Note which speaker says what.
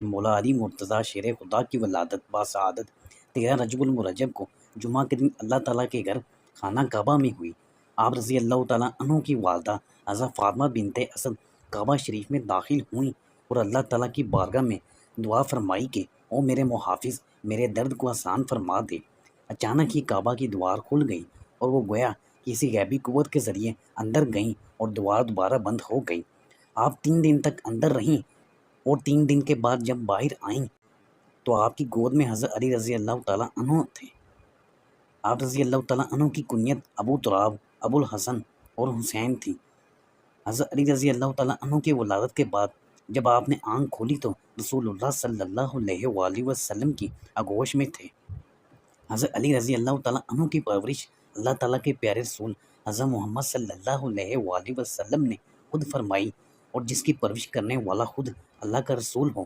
Speaker 1: مولا علی مرتضیٰ شیر خدا کی ولادت باسعادت 13 رجب المرجب کو جمعہ کے دن اللہ تعالیٰ کے گھر خانہ کعبہ میں ہوئی۔ آپ رضی اللہ تعالیٰ عنہ کی والدہ حضرت فاطمہ بنت اسد کعبہ شریف میں داخل ہوئیں اور اللہ تعالیٰ کی بارگاہ میں دعا فرمائی کہ او میرے محافظ میرے درد کو آسان فرما دے۔ اچانک ہی کعبہ کی دوار کھل گئی اور وہ گویا کسی غیبی قوت کے ذریعے اندر گئیں اور دوار دوبارہ بند ہو گئی۔ آپ 3 دن تک اندر رہیں اور 3 دن کے بعد جب باہر آئیں تو آپ کی گود میں حضرت علی رضی اللہ تعالیٰ عنہ تھے۔ آپ رضی اللہ تعالیٰ عنہ کی کنیت ابو تراب، ابو الحسن اور حسین تھی۔ حضرت علی رضی اللہ تعالیٰ عنہ کی ولادت کے بعد جب آپ نے آنکھ کھولی تو رسول اللہ صلی اللہ علیہ وآلہ وسلم کی آغوش میں تھے۔ حضرت علی رضی اللہ تعالیٰ عنہ کی پرورش اللہ تعالیٰ کے پیارے رسول حضرت محمد صلی اللہ علیہ وآلہ وسلم نے خود فرمائی، اور جس کی پرورش کرنے والا خود اللہ کا رسول ہو